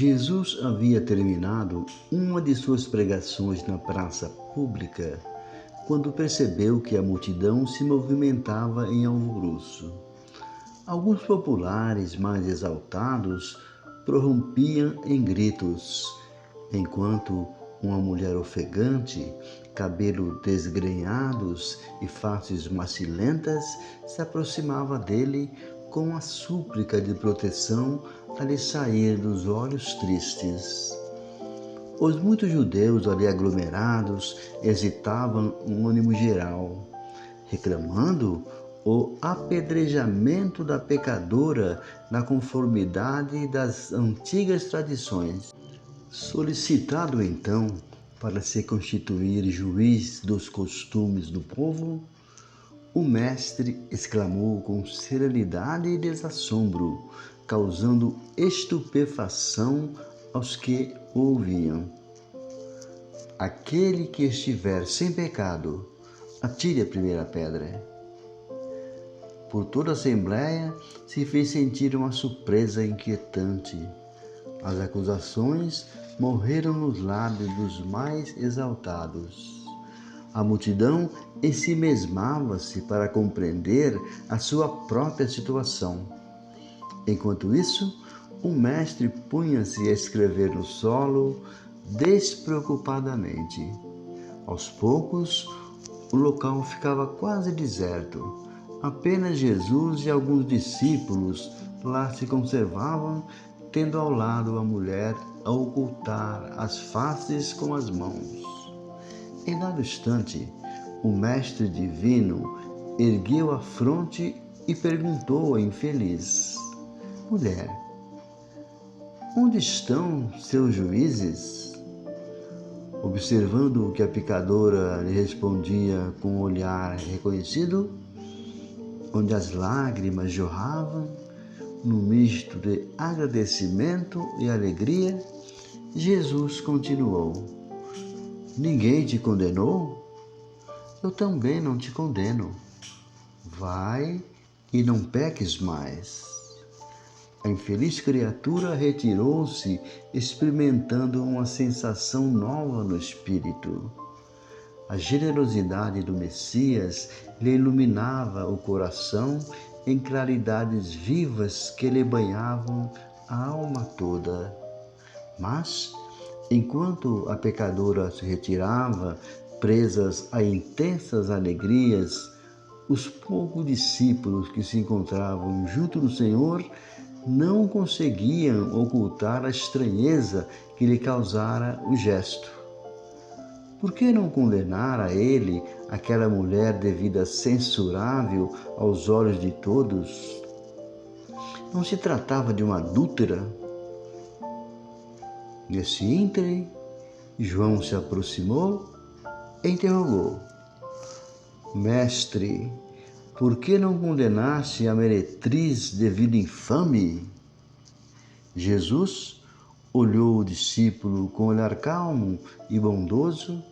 Jesus havia terminado uma de suas pregações na praça pública quando percebeu que a multidão se movimentava em alvoroço. Alguns populares mais exaltados prorrompiam em gritos, enquanto uma mulher ofegante, cabelos desgrenhados e faces macilentas se aproximava dele com a súplica de proteção a lhe sair dos olhos tristes. Os muitos judeus ali aglomerados excitavam um ânimo geral, reclamando o apedrejamento da pecadora na conformidade das antigas tradições. Solicitado então para se constituir juiz dos costumes do povo, o mestre exclamou com serenidade e desassombro, causando estupefação aos que o ouviam: aquele que estiver sem pecado, atire a primeira pedra. Por toda a assembleia se fez sentir uma surpresa inquietante. As acusações morreram nos lábios dos mais exaltados. A multidão ensimesmava-se para compreender a sua própria situação. Enquanto isso, o mestre punha-se a escrever no solo despreocupadamente. Aos poucos, o local ficava quase deserto. Apenas Jesus e alguns discípulos lá se conservavam, tendo ao lado a mulher a ocultar as faces com as mãos. Em dado instante, o mestre divino ergueu a fronte e perguntou à infeliz: mulher, onde estão seus juízes? Observando que a pecadora lhe respondia com um olhar reconhecido, onde as lágrimas jorravam, num misto de agradecimento e alegria, Jesus continuou: ninguém te condenou? Eu também não te condeno. Vai e não peques mais. A infeliz criatura retirou-se, experimentando uma sensação nova no espírito. A generosidade do Messias lhe iluminava o coração em claridades vivas que lhe banhavam a alma toda. Mas, enquanto a pecadora se retirava, presas a intensas alegrias, os poucos discípulos que se encontravam junto do Senhor não conseguiam ocultar a estranheza que lhe causara o gesto. Por que não condenar a ele aquela mulher de vida censurável aos olhos de todos? Não se tratava de uma adúltera? Nesse ínterim, João se aproximou e interrogou: mestre, por que não condenaste a meretriz de vida infame? Jesus olhou o discípulo com olhar calmo e bondoso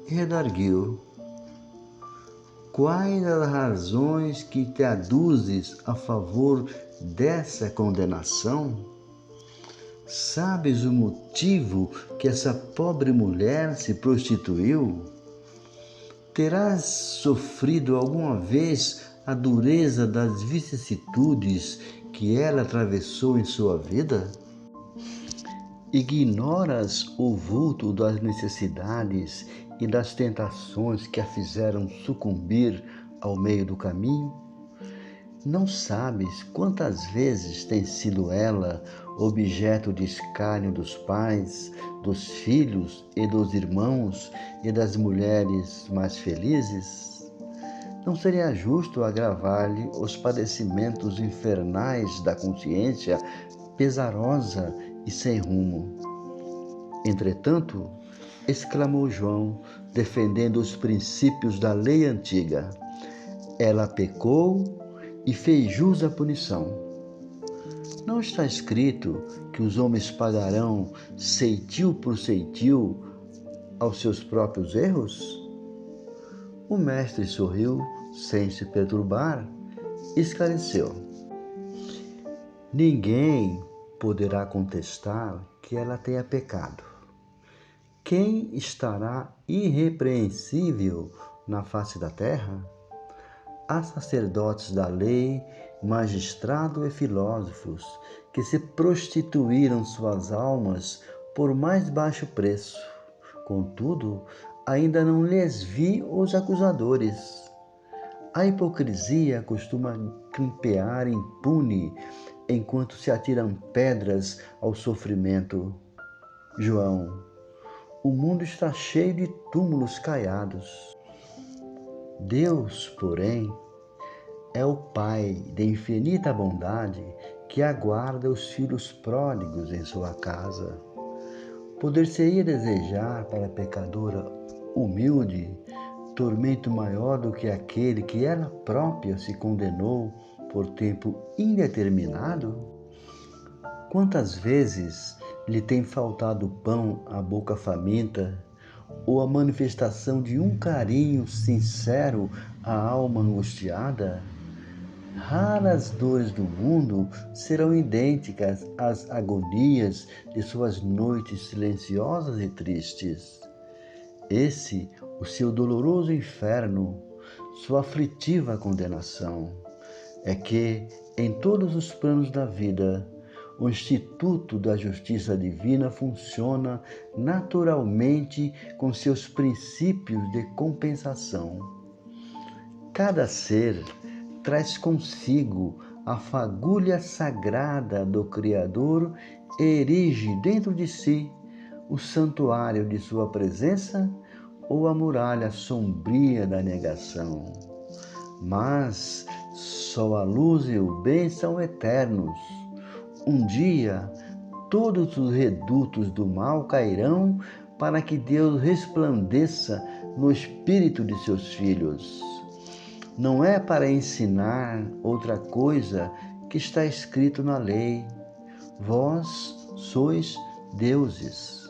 e redarguiu: quais as razões que te aduzes a favor dessa condenação? Sabes o motivo que essa pobre mulher se prostituiu? Terás sofrido alguma vez a dureza das vicissitudes que ela atravessou em sua vida? Ignoras o vulto das necessidades e das tentações que a fizeram sucumbir ao meio do caminho? Não sabes quantas vezes tem sido ela objeto de escárnio dos pais, dos filhos e dos irmãos e das mulheres mais felizes? Não seria justo agravar-lhe os padecimentos infernais da consciência pesarosa e sem rumo? Entretanto, exclamou João, defendendo os princípios da lei antiga, ela pecou e fez jus à punição. Não está escrito que os homens pagarão ceitil por ceitil aos seus próprios erros? O mestre sorriu sem se perturbar e esclareceu: ninguém poderá contestar que ela tenha pecado? Quem estará irrepreensível na face da terra? Há sacerdotes da lei, magistrados e filósofos que se prostituíram suas almas por mais baixo preço. Contudo, ainda não lhes vi os acusadores. A hipocrisia costuma grimpear impune enquanto se atiram pedras ao sofrimento. João, o mundo está cheio de túmulos caiados. Deus, porém, é o Pai de infinita bondade que aguarda os filhos pródigos em sua casa. Poder-se-ia desejar para a pecadora humilde tormento maior do que aquele que ela própria se condenou por tempo indeterminado? Quantas vezes lhe tem faltado pão à boca faminta, ou a manifestação de um carinho sincero à alma angustiada? Raras dores do mundo serão idênticas às agonias de suas noites silenciosas e tristes. Esse, o seu doloroso inferno, sua aflitiva condenação, é que, em todos os planos da vida, o Instituto da Justiça Divina funciona naturalmente com seus princípios de compensação. Cada ser traz consigo a fagulha sagrada do Criador e erige dentro de si o santuário de sua presença ou a muralha sombria da negação. Mas só a luz e o bem são eternos. Um dia, todos os redutos do mal cairão para que Deus resplandeça no espírito de seus filhos. Não é para ensinar outra coisa que está escrito na lei. Vós sois deuses.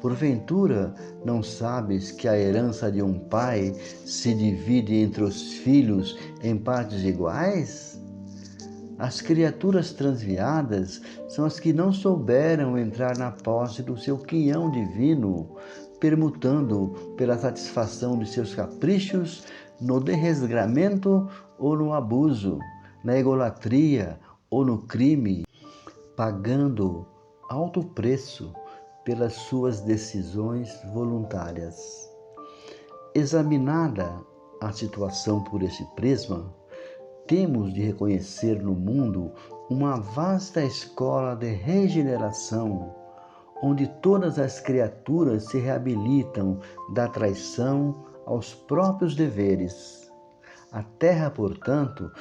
Porventura, não sabes que a herança de um pai se divide entre os filhos em partes iguais? As criaturas transviadas são as que não souberam entrar na posse do seu quinhão divino, permutando pela satisfação de seus caprichos no desregramento ou no abuso, na egolatria ou no crime, pagando alto preço pelas suas decisões voluntárias. Examinada a situação por esse prisma, temos de reconhecer no mundo uma vasta escola de regeneração, onde todas as criaturas se reabilitam da traição aos próprios deveres. A Terra, portanto,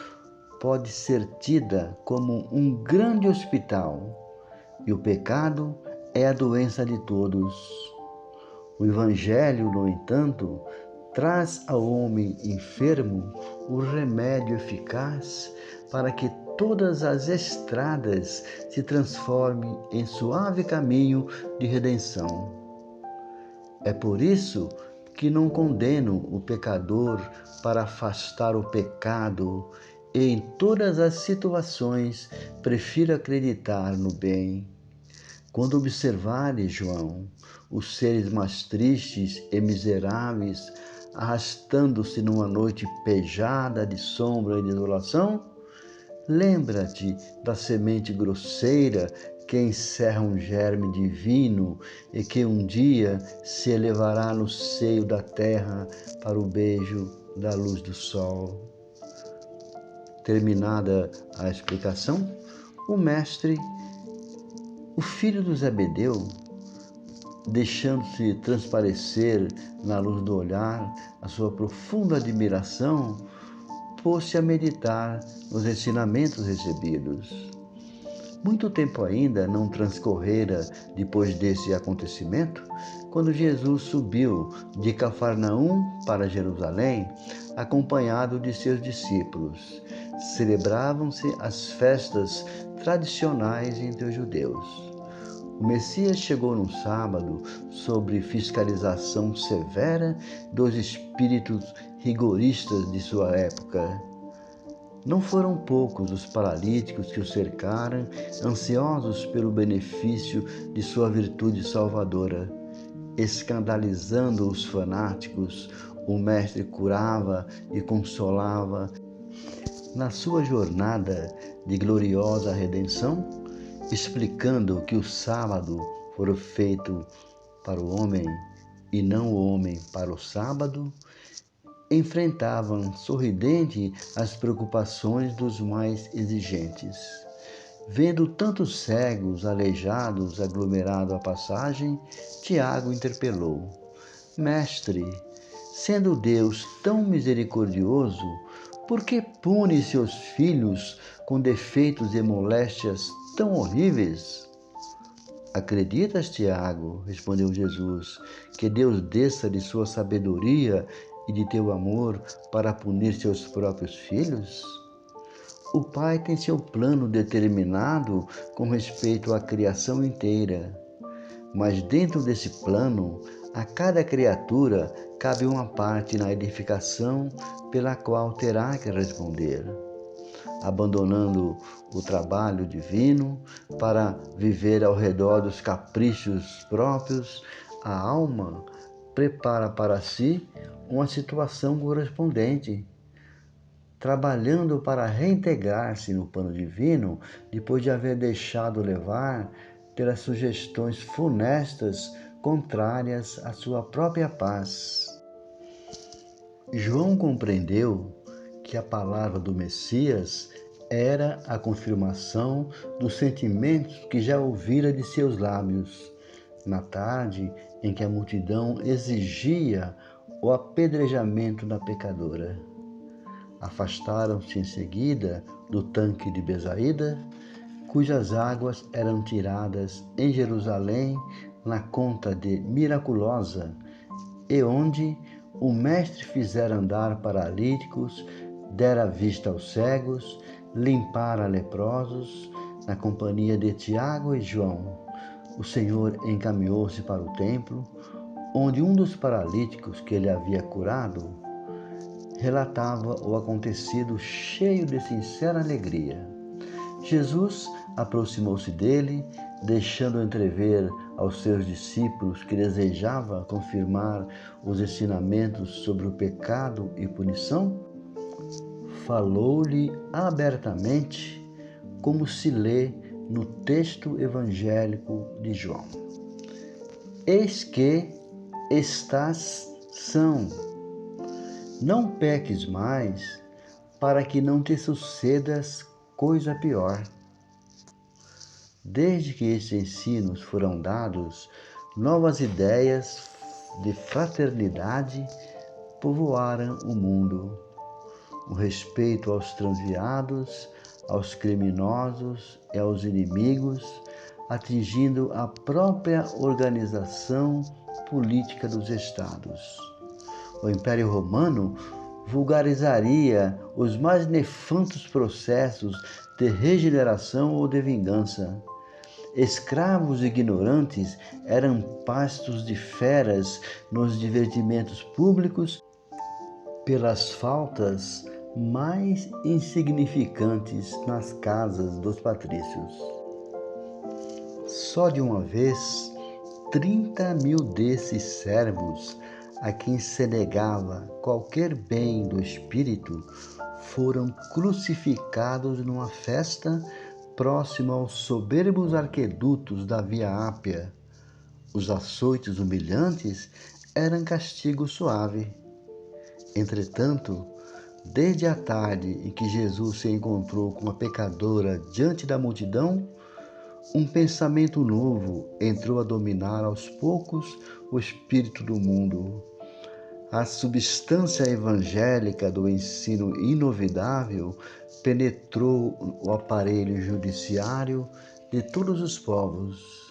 pode ser tida como um grande hospital, e o pecado é a doença de todos. O Evangelho, no entanto, traz ao homem enfermo o remédio eficaz para que todas as estradas se transformem em suave caminho de redenção. É por isso que não condeno o pecador para afastar o pecado e, em todas as situações, prefiro acreditar no bem. Quando observares, João, os seres mais tristes e miseráveis arrastando-se numa noite pejada de sombra e desolação, lembra-te da semente grosseira que encerra um germe divino e que um dia se elevará no seio da terra para o beijo da luz do sol. Terminada a explicação, o mestre, o filho do Zebedeu, deixando-se transparecer na luz do olhar a sua profunda admiração, pôs-se a meditar nos ensinamentos recebidos. Muito tempo ainda não transcorrera depois desse acontecimento, quando Jesus subiu de Cafarnaum para Jerusalém, acompanhado de seus discípulos. Celebravam-se as festas tradicionais entre os judeus. O Messias chegou num sábado sob fiscalização severa dos espíritos rigoristas de sua época. Não foram poucos os paralíticos que o cercaram, ansiosos pelo benefício de sua virtude salvadora. Escandalizando os fanáticos, o Mestre curava e consolava. Na sua jornada de gloriosa redenção, explicando que o sábado foi feito para o homem e não o homem para o sábado, enfrentavam sorridente as preocupações dos mais exigentes. Vendo tantos cegos, aleijados, aglomerado à passagem, Tiago interpelou: Mestre, sendo Deus tão misericordioso, por que pune seus filhos com defeitos e moléstias tão horríveis? Acreditas, Tiago, respondeu Jesus, que Deus desça de sua sabedoria e de teu amor para punir seus próprios filhos? O Pai tem seu plano determinado com respeito à criação inteira, mas dentro desse plano, a cada criatura cabe uma parte na edificação pela qual terá que responder. Abandonando o trabalho divino para viver ao redor dos caprichos próprios, a alma prepara para si uma situação correspondente, trabalhando para reintegrar-se no plano divino depois de haver deixado levar pelas sugestões funestas contrárias à sua própria paz. João compreendeu que a palavra do Messias era a confirmação dos sentimentos que já ouvira de seus lábios, na tarde em que a multidão exigia o apedrejamento da pecadora. Afastaram-se em seguida do tanque de Betsaída, cujas águas eram tiradas em Jerusalém na conta de miraculosa, e onde o Mestre fizera andar paralíticos, dera vista aos cegos, limpara leprosos, na companhia de Tiago e João. O Senhor encaminhou-se para o templo, onde um dos paralíticos que ele havia curado relatava o acontecido cheio de sincera alegria. Jesus aproximou-se dele, deixando entrever aos seus discípulos que desejava confirmar os ensinamentos sobre o pecado e punição, falou-lhe abertamente, como se lê no texto evangélico de João. Eis que estás são, não peques mais, para que não te sucedas coisa pior. Desde que estes ensinos foram dados, novas ideias de fraternidade povoaram o mundo. O respeito aos transviados, aos criminosos e aos inimigos, atingindo a própria organização política dos estados. O Império Romano vulgarizaria os mais nefandos processos de regeneração ou de vingança. Escravos ignorantes eram pastos de feras nos divertimentos públicos pelas faltas mais insignificantes nas casas dos patrícios. Só de uma vez, 30.000 desses servos a quem se negava qualquer bem do espírito foram crucificados numa festa próxima aos soberbos arquedutos da Via Ápia. Os açoites humilhantes eram castigo suave. Entretanto, desde a tarde em que Jesus se encontrou com a pecadora diante da multidão, um pensamento novo entrou a dominar aos poucos o espírito do mundo. A substância evangélica do ensino inovidável penetrou o aparelho judiciário de todos os povos.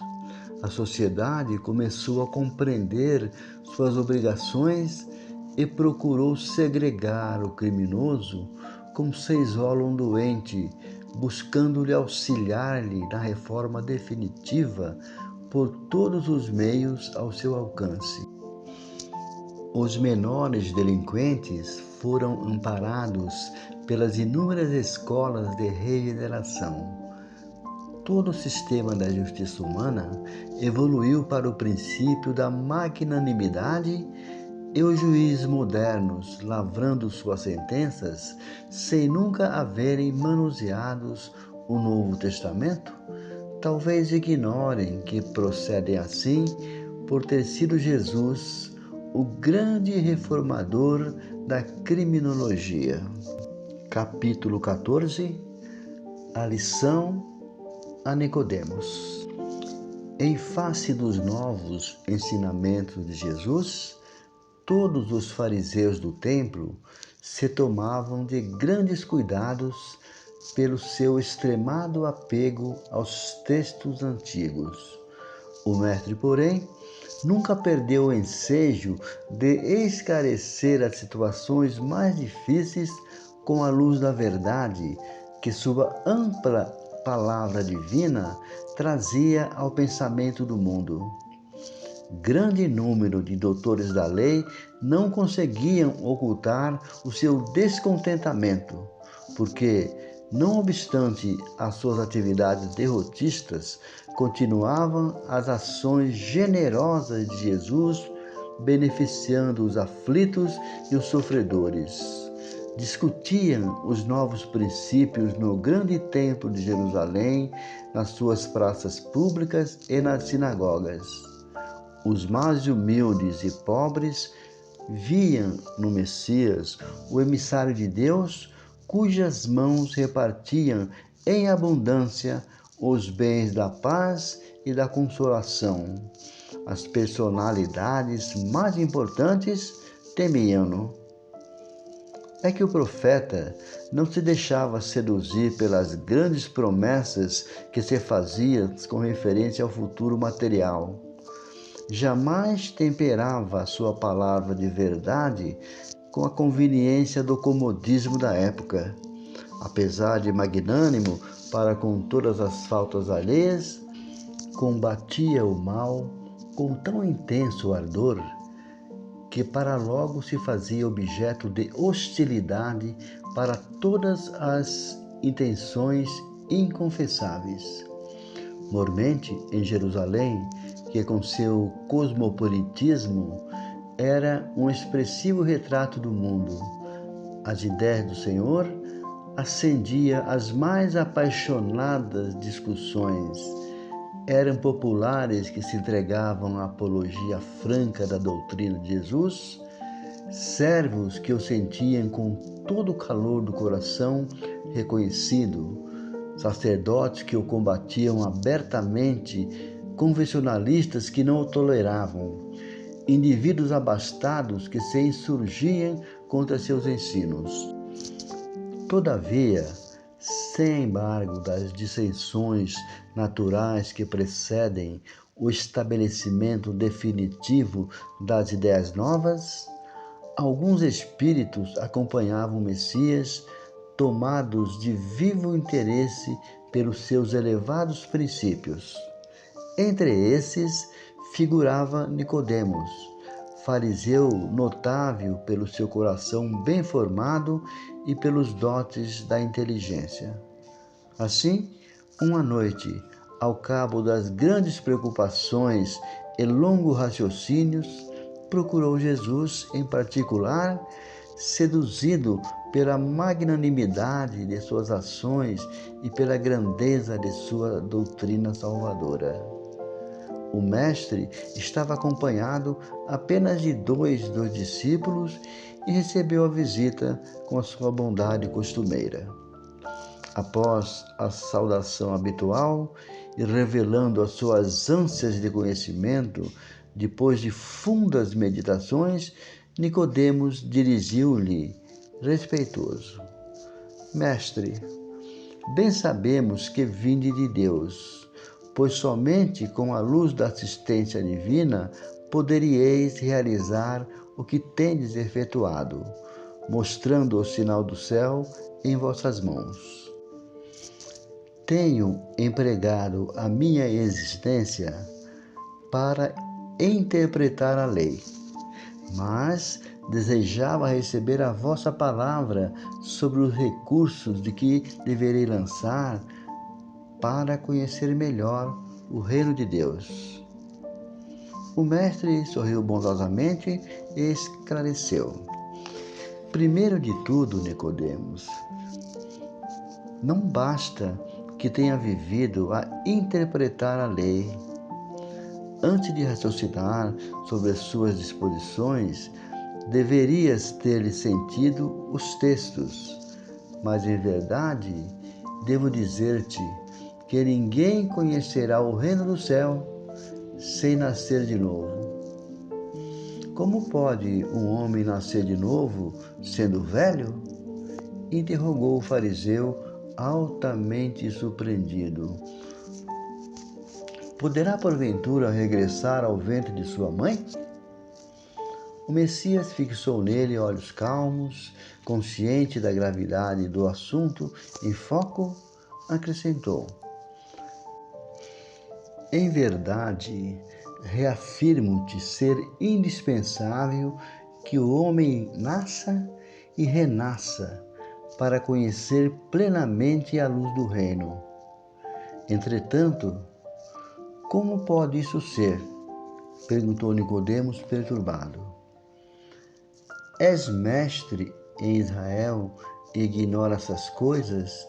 A sociedade começou a compreender suas obrigações e procurou segregar o criminoso como se isola um doente, buscando-lhe auxiliar-lhe na reforma definitiva por todos os meios ao seu alcance. Os menores delinquentes foram amparados pelas inúmeras escolas de regeneração. Todo o sistema da justiça humana evoluiu para o princípio da magnanimidade e os juízes modernos, lavrando suas sentenças sem nunca haverem manuseados o Novo Testamento, talvez ignorem que procedem assim por ter sido Jesus o grande reformador da criminologia. Capítulo 14. A lição a Nicodemos. Em face dos novos ensinamentos de Jesus, todos os fariseus do templo se tomavam de grandes cuidados pelo seu extremado apego aos textos antigos. O mestre, porém, nunca perdeu o ensejo de esclarecer as situações mais difíceis com a luz da verdade que sua ampla palavra divina trazia ao pensamento do mundo. Grande número de doutores da lei não conseguiam ocultar o seu descontentamento, porque, não obstante as suas atividades derrotistas, continuavam as ações generosas de Jesus, beneficiando os aflitos e os sofredores. Discutiam os novos princípios no grande templo de Jerusalém, nas suas praças públicas e nas sinagogas. Os mais humildes e pobres viam no Messias o emissário de Deus, cujas mãos repartiam em abundância os bens da paz e da consolação. As personalidades mais importantes temiam-no. É que o profeta não se deixava seduzir pelas grandes promessas que se faziam com referência ao futuro material. Jamais temperava a sua palavra de verdade com a conveniência do comodismo da época. Apesar de magnânimo para com todas as faltas alheias, combatia o mal com tão intenso ardor que para logo se fazia objeto de hostilidade para todas as intenções inconfessáveis. Mormente em Jerusalém, que com seu cosmopolitismo era um expressivo retrato do mundo, as ideias do Senhor acendia as mais apaixonadas discussões. Eram populares que se entregavam à apologia franca da doutrina de Jesus, servos que o sentiam com todo o calor do coração reconhecido, sacerdotes que o combatiam abertamente, convencionalistas que não o toleravam, indivíduos abastados que se insurgiam contra seus ensinos. Todavia, sem embargo das dissensões naturais que precedem o estabelecimento definitivo das ideias novas, alguns espíritos acompanhavam o Messias, tomados de vivo interesse pelos seus elevados princípios. Entre esses figurava Nicodemos, fariseu notável pelo seu coração bem formado e pelos dotes da inteligência. Assim, uma noite, ao cabo das grandes preocupações e longos raciocínios, procurou Jesus em particular, seduzido pela magnanimidade de suas ações e pela grandeza de sua doutrina salvadora. O mestre estava acompanhado apenas de dois dos discípulos e recebeu a visita com a sua bondade costumeira. Após a saudação habitual e revelando as suas ânsias de conhecimento, depois de fundas meditações, Nicodemos dirigiu-lhe respeitoso: Mestre, bem sabemos que vinde de Deus, pois somente com a luz da assistência divina poderíeis realizar o que tendes efetuado, mostrando o sinal do céu em vossas mãos. Tenho empregado a minha existência para interpretar a lei, mas desejava receber a vossa palavra sobre os recursos de que deverei lançar para conhecer melhor o reino de Deus. O mestre sorriu bondosamente e esclareceu. Primeiro de tudo, Nicodemos, não basta que tenha vivido a interpretar a lei. Antes de raciocinar sobre as suas disposições, deverias ter sentido os textos. Mas, em verdade, devo dizer-te que ninguém conhecerá o reino do céu sem nascer de novo. Como pode um homem nascer de novo, sendo velho? Interrogou o fariseu, altamente surpreendido. Poderá, porventura, regressar ao ventre de sua mãe? O Messias fixou nele olhos calmos, consciente da gravidade do assunto em foco, acrescentou. Em verdade, reafirmo-te ser indispensável que o homem nasça e renasça para conhecer plenamente a luz do reino. Entretanto, como pode isso ser? Perguntou Nicodemos, perturbado. És mestre em Israel e ignora essas coisas?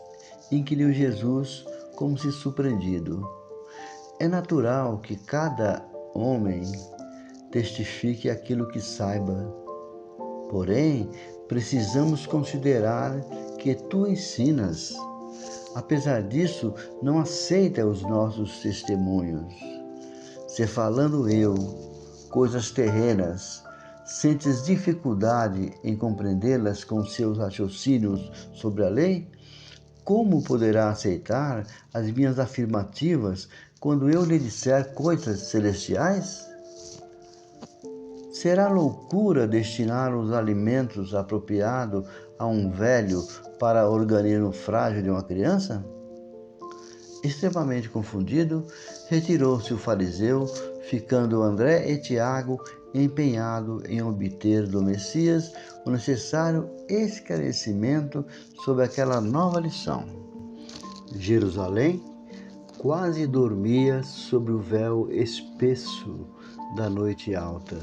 Inquiriu Jesus, como se surpreendido. É natural que cada homem testifique aquilo que saiba. Porém, precisamos considerar que tu ensinas. Apesar disso, não aceita os nossos testemunhos. Se falando eu, coisas terrenas, sentes dificuldade em compreendê-las com seus raciocínios sobre a lei, como poderá aceitar as minhas afirmativas quando eu lhe disser coisas celestiais? Será loucura destinar os alimentos apropriados a um velho para o organismo frágil de uma criança? Extremamente confundido, retirou-se o fariseu, ficando André e Tiago empenhados em obter do Messias o necessário esclarecimento sobre aquela nova lição. Jerusalém quase dormia sob o véu espesso da noite alta.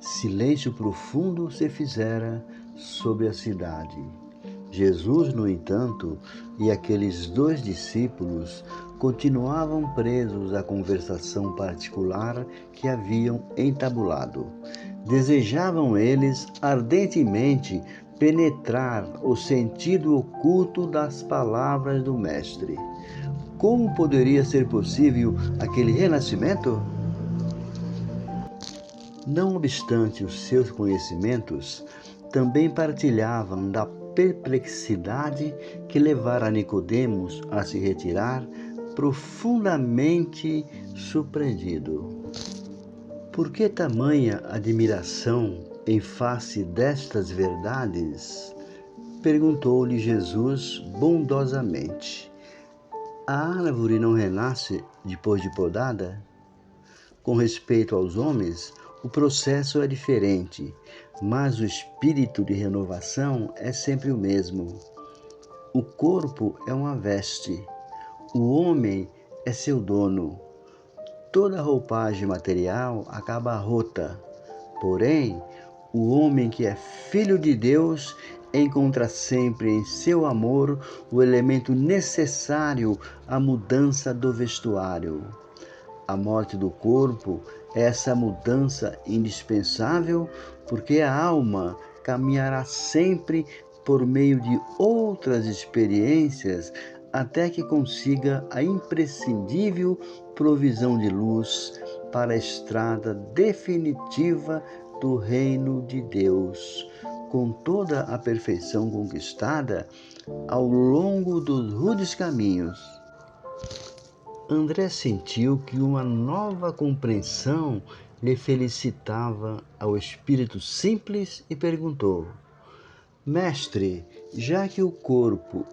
Silêncio profundo se fizera sobre a cidade. Jesus, no entanto, e aqueles 2 discípulos continuavam presos à conversação particular que haviam entabulado. Desejavam eles ardentemente penetrar o sentido oculto das palavras do Mestre. Como poderia ser possível aquele renascimento? Não obstante os seus conhecimentos, também partilhavam da perplexidade que levara Nicodemos a se retirar profundamente surpreendido. Por que tamanha admiração em face destas verdades? Perguntou-lhe Jesus bondosamente. A árvore não renasce depois de podada? Com respeito aos homens, o processo é diferente, mas o espírito de renovação é sempre o mesmo. O corpo é uma veste, o homem é seu dono. Toda roupagem material acaba rota, porém, o homem que é filho de Deus encontra sempre em seu amor o elemento necessário à mudança do vestuário. A morte do corpo é essa mudança indispensável, porque a alma caminhará sempre por meio de outras experiências até que consiga a imprescindível provisão de luz para a estrada definitiva do reino de Deus, com toda a perfeição conquistada ao longo dos rudes caminhos. André sentiu que uma nova compreensão lhe felicitava ao espírito simples e perguntou: Mestre, já que o corpo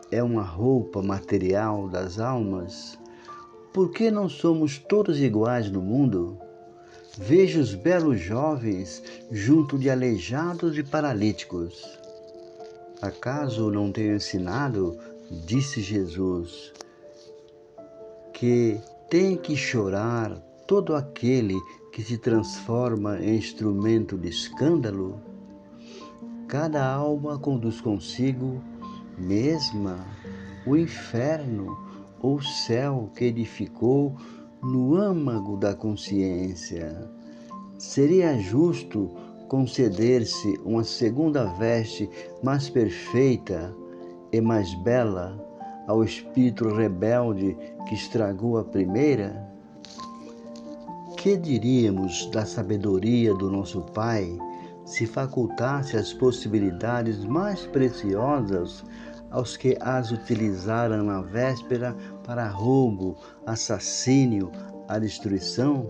é uma roupa material das almas, por que não somos todos iguais no mundo? Vejo os belos jovens junto de aleijados e paralíticos. Acaso não tenho ensinado, disse Jesus, que tem que chorar todo aquele que se transforma em instrumento de escândalo? Cada alma conduz consigo mesma o inferno ou o céu que edificou no âmago da consciência. Seria justo conceder-se uma segunda veste mais perfeita e mais bela ao espírito rebelde que estragou a primeira? Que diríamos da sabedoria do nosso Pai se facultasse as possibilidades mais preciosas aos que as utilizaram na véspera para roubo, assassínio, a destruição?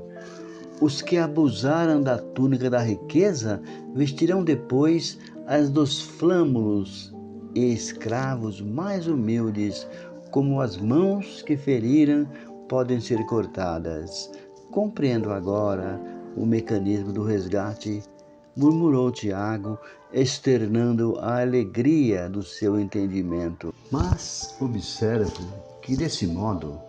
Os que abusaram da túnica da riqueza vestirão depois as dos flâmulos, e escravos mais humildes, como as mãos que feriram, podem ser cortadas. Compreendo agora o mecanismo do resgate, murmurou Tiago, externando a alegria do seu entendimento. Mas observo que, desse modo,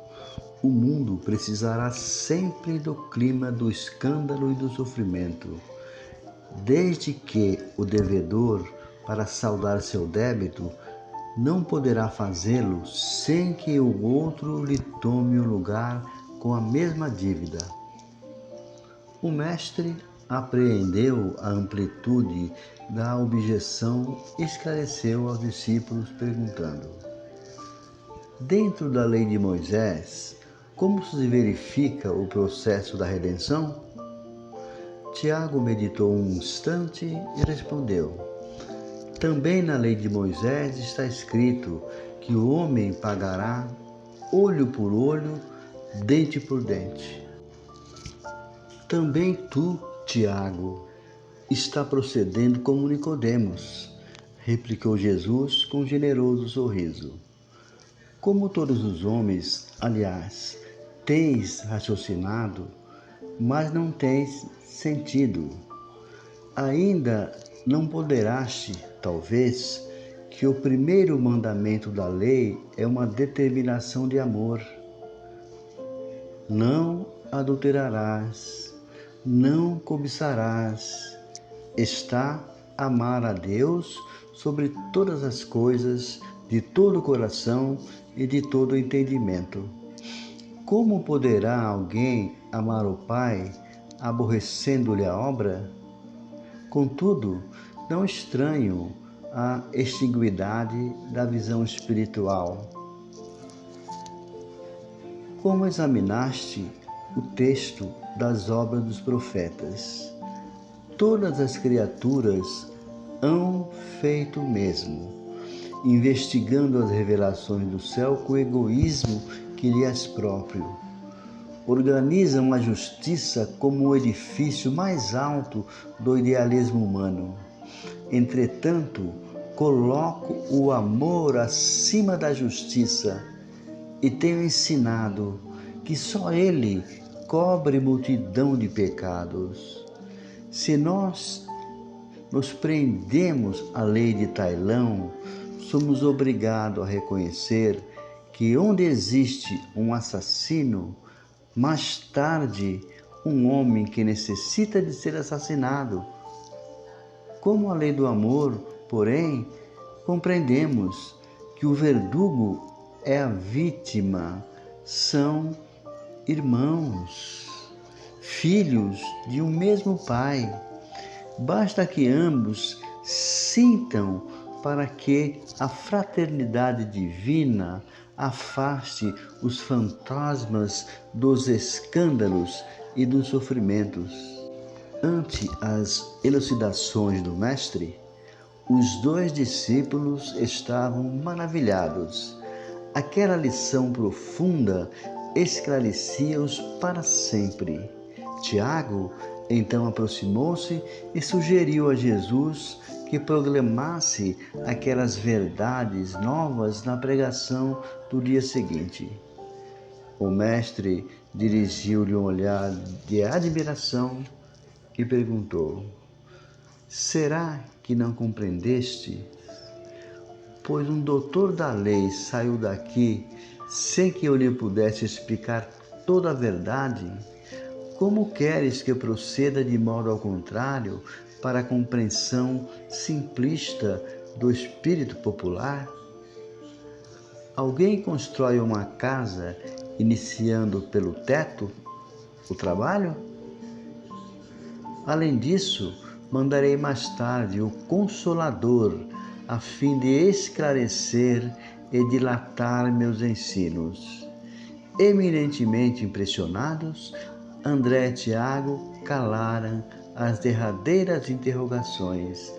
o mundo precisará sempre do clima do escândalo e do sofrimento, desde que o devedor, para saldar seu débito, não poderá fazê-lo sem que o outro lhe tome o lugar com a mesma dívida. O mestre apreendeu a amplitude da objeção e esclareceu aos discípulos perguntando: dentro da lei de Moisés, como se verifica o processo da redenção? Tiago meditou um instante e respondeu: também na lei de Moisés está escrito que o homem pagará olho por olho, dente por dente. Também tu, Tiago, está procedendo como Nicodemos, replicou Jesus com um generoso sorriso. Como todos os homens, aliás, tens raciocinado, mas não tens sentido. Ainda não ponderaste, talvez, que o primeiro mandamento da lei é uma determinação de amor. Não adulterarás, não cobiçarás. Está amar a Deus sobre todas as coisas, de todo o coração e de todo o entendimento. Como poderá alguém amar o Pai, aborrecendo-lhe a obra? Contudo, não estranho a exiguidade da visão espiritual. Como examinaste o texto das obras dos profetas? Todas as criaturas hão feito o mesmo, investigando as revelações do céu com o egoísmo que lhe és próprio. Organizam a justiça como o edifício mais alto do idealismo humano. Entretanto, coloco o amor acima da justiça e tenho ensinado que só ele cobre multidão de pecados. Se nós nos prendemos à lei de Tailão, somos obrigados a reconhecer que onde existe um assassino, mais tarde um homem que necessita de ser assassinado. Como a lei do amor, porém, compreendemos que o verdugo é a vítima, são irmãos, filhos de um mesmo Pai. Basta que ambos sintam para que a fraternidade divina afaste os fantasmas dos escândalos e dos sofrimentos. Ante as elucidações do Mestre, os dois discípulos estavam maravilhados. Aquela lição profunda esclarecia-os para sempre. Tiago então aproximou-se e sugeriu a Jesus que proclamasse aquelas verdades novas na pregação do dia seguinte. O mestre dirigiu-lhe um olhar de admiração e perguntou: será que não compreendeste? Pois um doutor da lei saiu daqui sem que eu lhe pudesse explicar toda a verdade. Como queres que eu proceda de modo ao contrário para a compreensão simplista do espírito popular? Alguém constrói uma casa iniciando pelo teto o trabalho? Além disso, mandarei mais tarde o Consolador, a fim de esclarecer e dilatar meus ensinos. Eminentemente impressionados, André e Tiago calaram as derradeiras interrogações.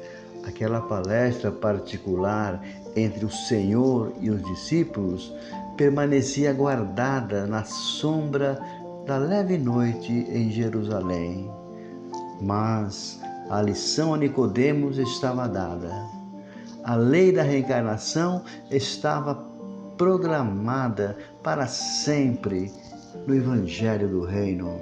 Aquela palestra particular entre o Senhor e os discípulos permanecia guardada na sombra da leve noite em Jerusalém. Mas a lição a Nicodemos estava dada. A lei da reencarnação estava programada para sempre no Evangelho do Reino.